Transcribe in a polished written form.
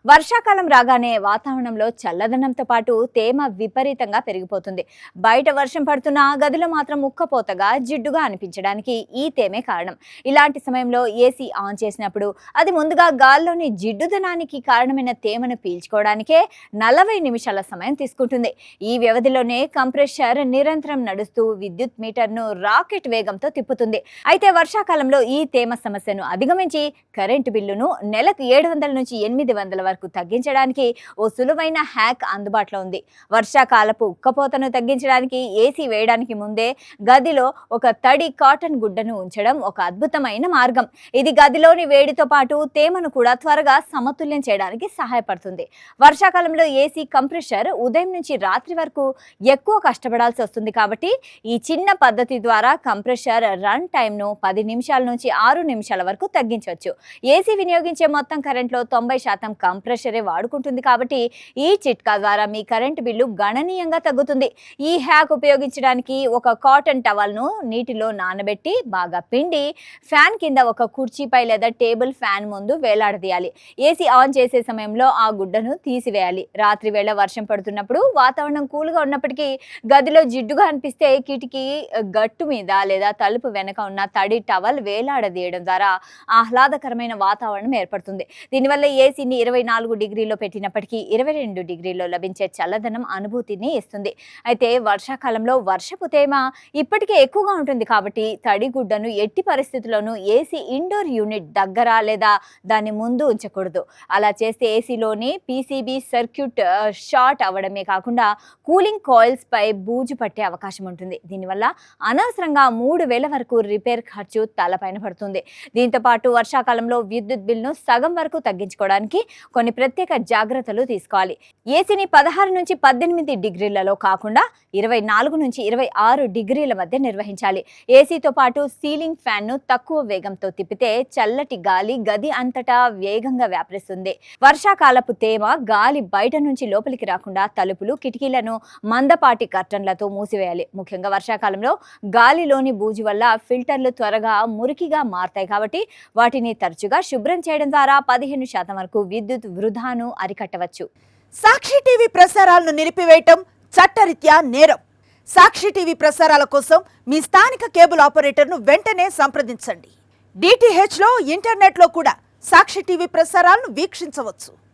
వర్షాకాలం రాగానే వాతావరణంలో చల్లదనంతో పాటు తేమ విపరీతంగా పెరిగిపోతుంది. బయట వర్షం పడుతున్నా గదిలో మాత్రం ఉక్కపోతగా జిడ్డుగా అనిపించడానికి ఈ తేమే కారణం. ఇలాంటి సమయంలో ఏసీ ఆన్ చేసినప్పుడు అది ముందుగా గాల్లోని జిడ్డుదనానికి కారణమైన తేమను పీల్చుకోవడానికే 40 నిమిషాల సమయం తీసుకుంటుంది. ఈ వ్యవధిలోనే కంప్రెషర్ నిరంతరం నడుస్తూ విద్యుత్ మీటర్ను రాకెట్ వేగంతో తిప్పుతుంది. అయితే వర్షాకాలంలో ఈ తేమ సమస్యను అధిగమించి కరెంటు బిల్లును నెలకు 700 నుంచి 800 వరకు తగ్గించడానికి ఓ సులువైన హ్యాక్ అందుబాటులో ఉంది. వర్షాకాలపు ఉక్కపోతను తగ్గించడానికి ఏసీ వేయడానికి ముందే గదిలో ఒక తడి కాటన్ గుడ్డను ఉంచడం ఒక అద్భుతమైన మార్గం. ఇది గదిలోని వేడితో పాటు తేమను కూడా త్వరగా సమతుల్యం చేయడానికి సహాయపడుతుంది. వర్షాకాలంలో ఏసీ కంప్రెషర్ ఉదయం నుంచి రాత్రి వరకు ఎక్కువ కష్టపడాల్సి వస్తుంది కాబట్టి ఈ చిన్న పద్ధతి ద్వారా కంప్రెషర్ రన్ టైంను 10 నిమిషాల నుంచి 6 నిమిషాల వరకు తగ్గించవచ్చు. ఏసీ వినియోగించే మొత్తం కరెంట్లో 90% కంప్రెషరే వాడుకుంటుంది కాబట్టి ఈ చిట్కా ద్వారా మీ కరెంటు బిల్లు గణనీయంగా తగ్గుతుంది. ఈ హ్యాక్ ఉపయోగించడానికి ఒక కాటన్ టవల్ను నీటిలో నానబెట్టి బాగా పిండి ఫ్యాన్ కింద ఒక కుర్చీపై లేదా టేబుల్ ఫ్యాన్ ముందు వేలాడదీయాలి. ఏసీ ఆన్ చేసే సమయంలో ఆ గుడ్డను తీసివేయాలి. రాత్రి వేళ వర్షం పడుతున్నప్పుడు వాతావరణం కూల్గా ఉన్నప్పటికీ గదిలో జిడ్డుగా అనిపిస్తే కిటికీ గట్టు మీద లేదా తలుపు వెనక ఉన్న తడి టవల్ వేలాడదీయడం ద్వారా ఆహ్లాదకరమైన వాతావరణం ఏర్పడుతుంది. దీనివల్ల ఏసీని 24 డిగ్రీలో పెట్టినప్పటికీ 22 డిగ్రీలో లభించే చల్లదనం అనుభూతిని ఇస్తుంది. అయితే వర్షాకాలంలో వర్షపు తేమ ఇప్పటికే ఎక్కువగా ఉంటుంది కాబట్టి తడిగుడ్డను ఎట్టి పరిస్థితుల్లోనూ ఏసీ ఇండోర్ యూనిట్ దగ్గర లేదా దాని ముందు ఉంచకూడదు. అలా చేస్తే ఏసీలోని పీసీబీ సర్క్యూట్ షార్ట్ అవ్వడమే కాకుండా కూలింగ్ కాయిల్స్ పై బూజు పట్టే అవకాశం ఉంటుంది. దీనివల్ల అనవసరంగా 3000 వరకు రిపేర్ ఖర్చు తలపైన పడుతుంది. దీంతో పాటు వర్షాకాలంలో విద్యుత్ బిల్లును సగం వరకు తగ్గించుకోవడానికి కొన్ని ప్రత్యేక జాగ్రత్తలు తీసుకోవాలి. ఏసీని 16 నుంచి 18 డిగ్రీలలో కాకుండా 24 నుంచి 26 డిగ్రీల మధ్య నిర్వహించాలి. ఏసీతో పాటు సీలింగ్ ఫ్యాన్ను తక్కువ వేగంతో తిప్పితే చల్లటి గాలి గది అంతటా వేగంగా వ్యాపిస్తుంది. వర్షాకాలపు తేమ గాలి బయట నుంచి లోపలికి రాకుండా తలుపులు, కిటికీలను మందపాటి కర్టన్లతో మూసివేయాలి. ముఖ్యంగా వర్షాకాలంలో గాలిలోని బూజు వల్ల ఫిల్టర్లు త్వరగా మురికిగా మారతాయి కాబట్టి వాటిని తరచుగా శుభ్రం చేయడం ద్వారా 15% వరకు విద్యుత్ వృధాను అరికట్టవచ్చు. సాక్షి టీవీ ప్రసారాలను నిలిపివేయటం చట్టరీత్యా నేరం. సాక్షి టీవీ ప్రసారాల కోసం మీ స్థానిక కేబుల్ ఆపరేటర్ను వెంటనే సంప్రదించండి. DTHలో ఇంటర్నెట్లో కూడా సాక్షి టీవీ ప్రసారాలను వీక్షించవచ్చు.